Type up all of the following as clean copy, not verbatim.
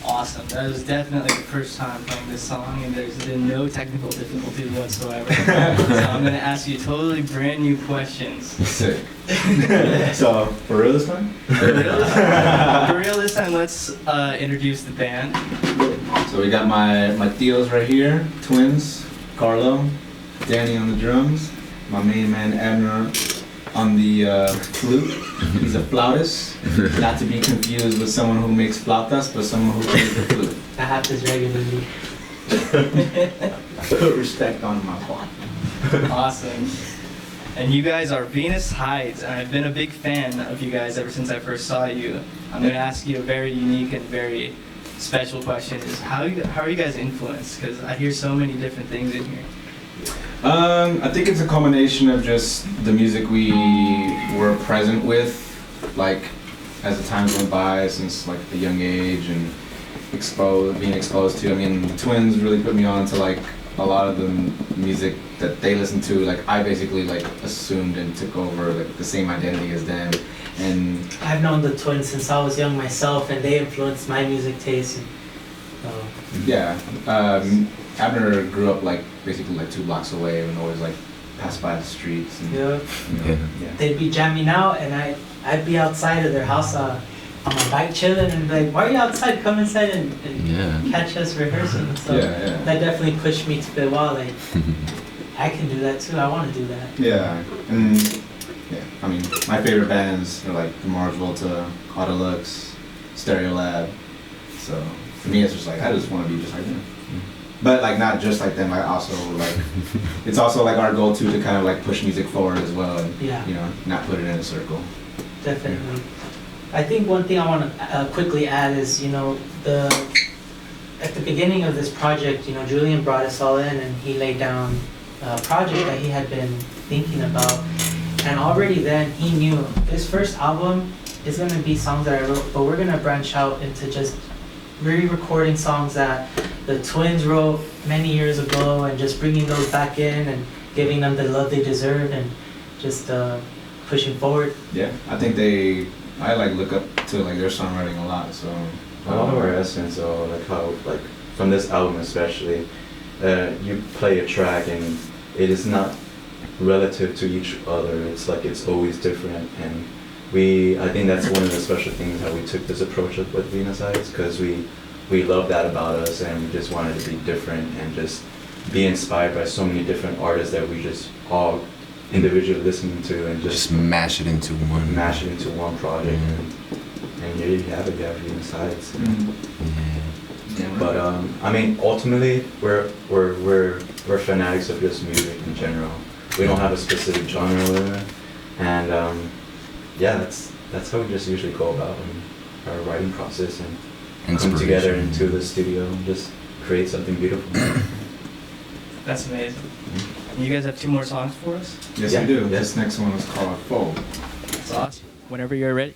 Awesome. That was definitely the first time playing this song, and there's been no technical difficulties whatsoever. So I'm going to ask you totally brand new questions. Sick. So, for real this time? For real this time, let's introduce the band. So we got my tios right here, twins, Carlo, Danny on the drums, my main man Abner on the flute. He's a flautist, not to be confused with someone who makes flautas, but someone who plays the flute. That happens regularly. Put respect on my part. Awesome. And you guys are Venus Hides, and I've been a big fan of you guys ever since I first saw you. I'm going to ask you a very unique and very special question. Is how are you guys influenced? Because I hear so many different things in here. I think it's a combination of just the music we were present with, like as the times went by since like a young age, and being exposed to. I mean, the twins really put me on to like a lot of the music that they listened to. Like I basically like assumed and took over like the same identity as them. And I've known the twins since I was young myself, and they influenced my music taste. Yeah, Abner grew up like basically like 2 blocks away and always like pass by the streets. And, yeah. You know, yeah. They'd be jamming out, and I'd be outside of their house on my bike chilling, and be like, "Why are you outside? Come inside and catch us rehearsing." So that definitely pushed me to be, wow, like I can do that too. I want to do that. Yeah, and yeah, I mean, my favorite bands are like the Mars Volta, Autolux, Stereolab. So for me, it's just like I just want to be just like them. But like not just like them, I also like it's also like our goal too to kind of like push music forward as well, and you know, not put it in a circle. Definitely. I think one thing I want to quickly add is, you know, at the beginning of this project, you know, Julian brought us all in, and he laid down a project that he had been thinking about, and already then he knew this first album is going to be songs that I wrote, but we're going to branch out into just re-recording songs that the twins wrote many years ago, and just bringing those back in and giving them the love they deserve, and just pushing forward. Yeah, I think I like look up to like their songwriting a lot. So a lot of our essence, or like how like from this album especially, you play a track and it is not relative to each other. It's like it's always different, and I think that's one of the special things how we took this approach with Venus Heights, because we love that about us, and we just wanted to be different and just be inspired by so many different artists that we just all individually listening to, and just mash it into one project. And here you have it. You have Venus Heights. But I mean, ultimately, we're fanatics of just music in general. We don't have a specific genre, and yeah, that's how we just usually go about our writing process and come together into the studio and just create something beautiful. That's amazing. You guys have 2 more songs for us? Yes, we do. Yes. This next one is called Fold. That's awesome. Whenever you're ready.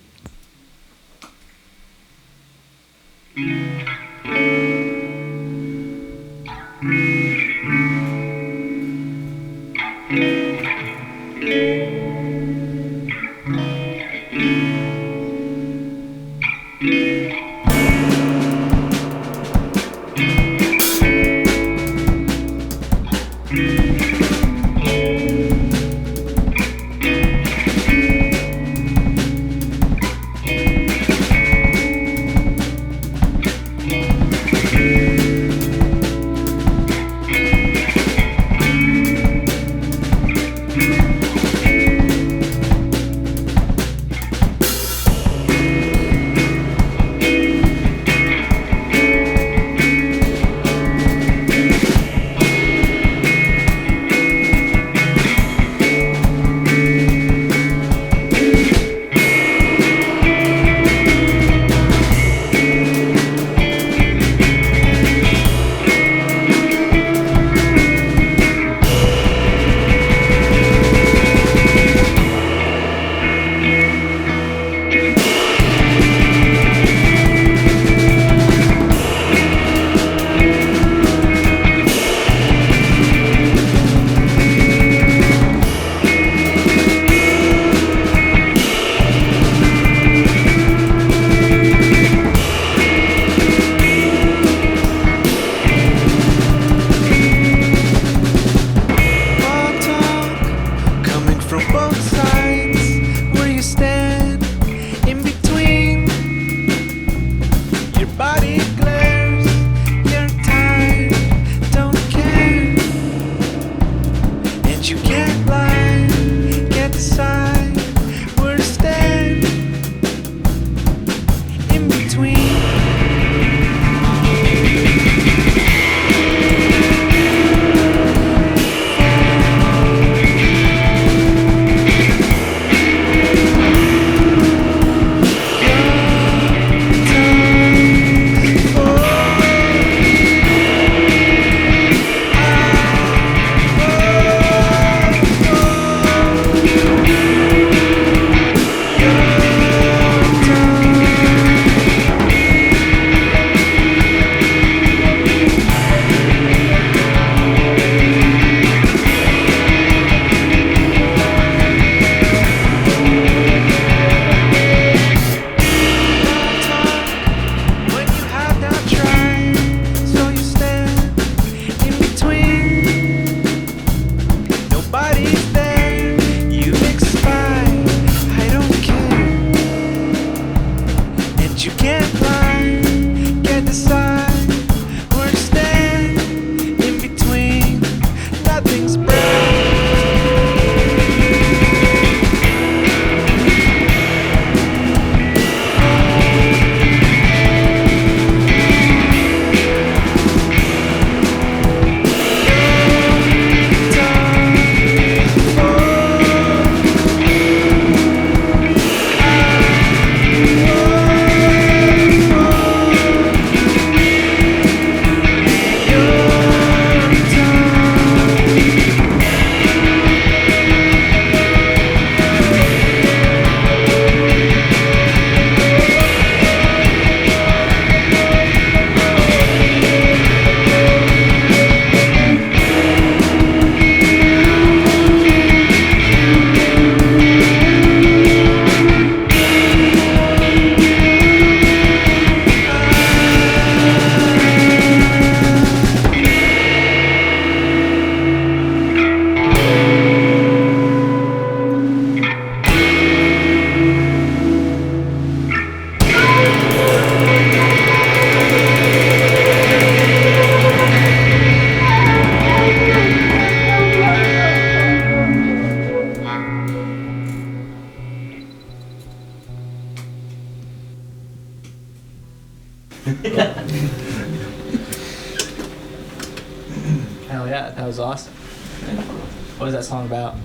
Hell yeah, that was awesome. What was that song about?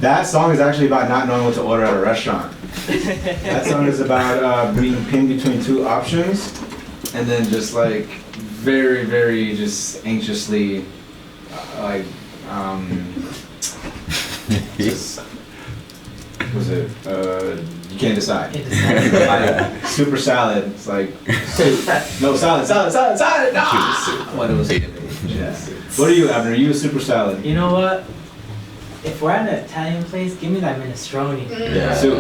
That song is actually about not knowing what to order at a restaurant. That song is about being pinned between two options, and then just like very, very just anxiously, just was it? You can't decide. Like, super salad. It's like soup. No salad. No. What it was. Yeah. What are you, Abner? Are you a super salad? You know what? If we're at an Italian place, give me that minestrone. Yeah. Soup.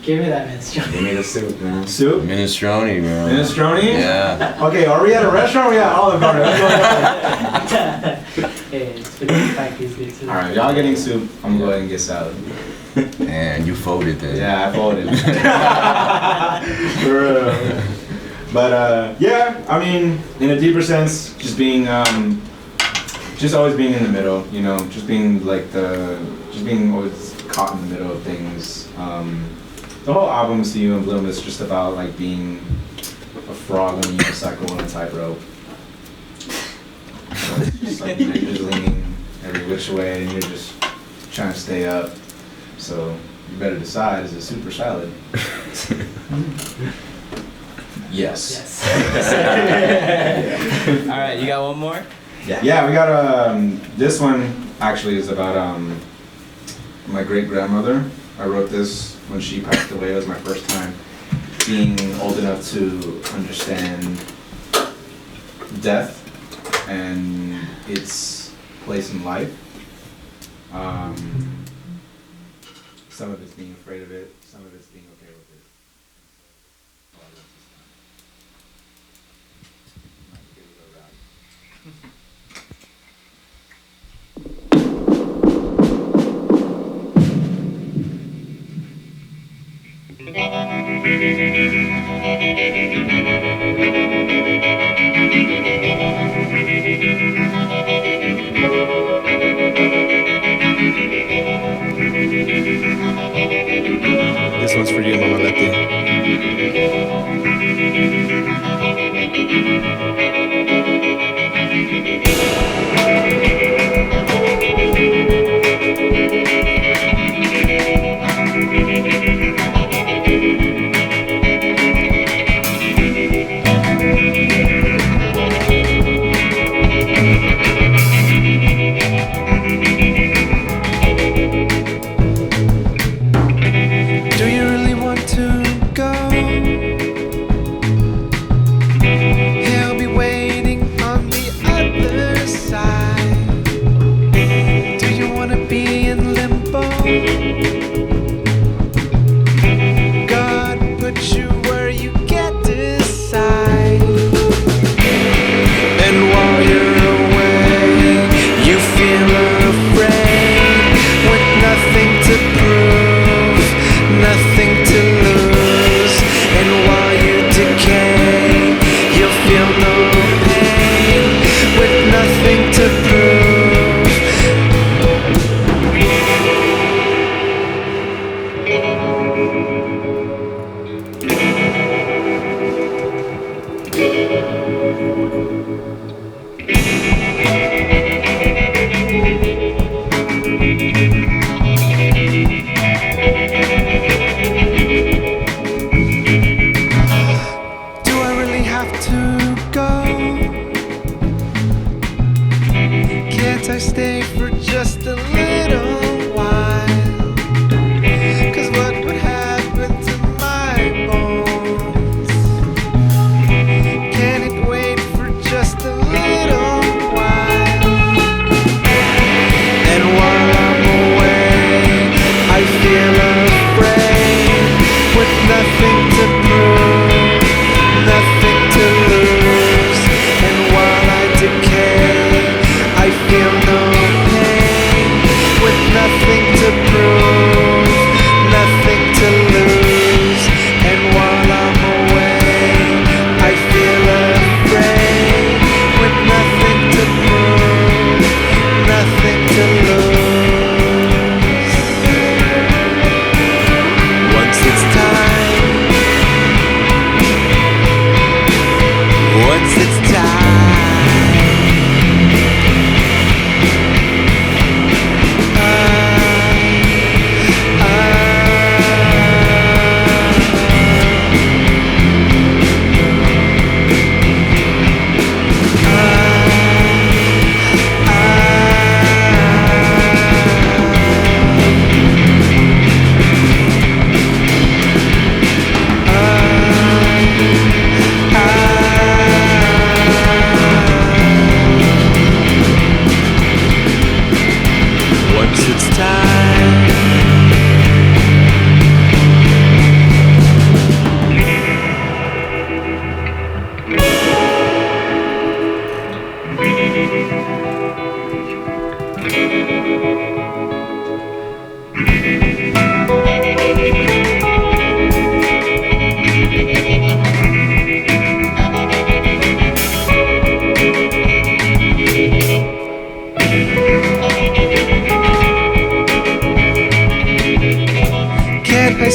Give me that minestrone. Give me the soup, man. Soup? Minestrone, bro. Minestrone? Yeah. Okay, are we at a restaurant or are we at Olive Garden? Hey, spaghetti pack is good too. Alright, y'all getting soup. I'm gonna go ahead and get salad. And you folded that. Yeah, I folded. For real. But yeah, I mean, in a deeper sense, just being, just always being in the middle, you know, just being like just being always caught in the middle of things. The whole album, See You in Bloom, is just about like being a frog on a unicycle on a tightrope. So it's just like you're just leaning every which way and you're just trying to stay up. So you better decide, is it soup or salad? Yes. All right, you got one more? Yeah, we got this one actually is about my great grandmother. I wrote this when she passed away. It was my first time being old enough to understand death and its place in life. Some of it's being afraid of it, some of it's being okay with it. This one's for you, Mama Letty. Do you really want to go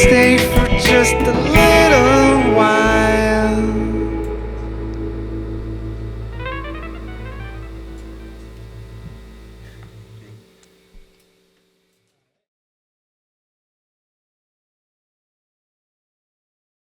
stay for just a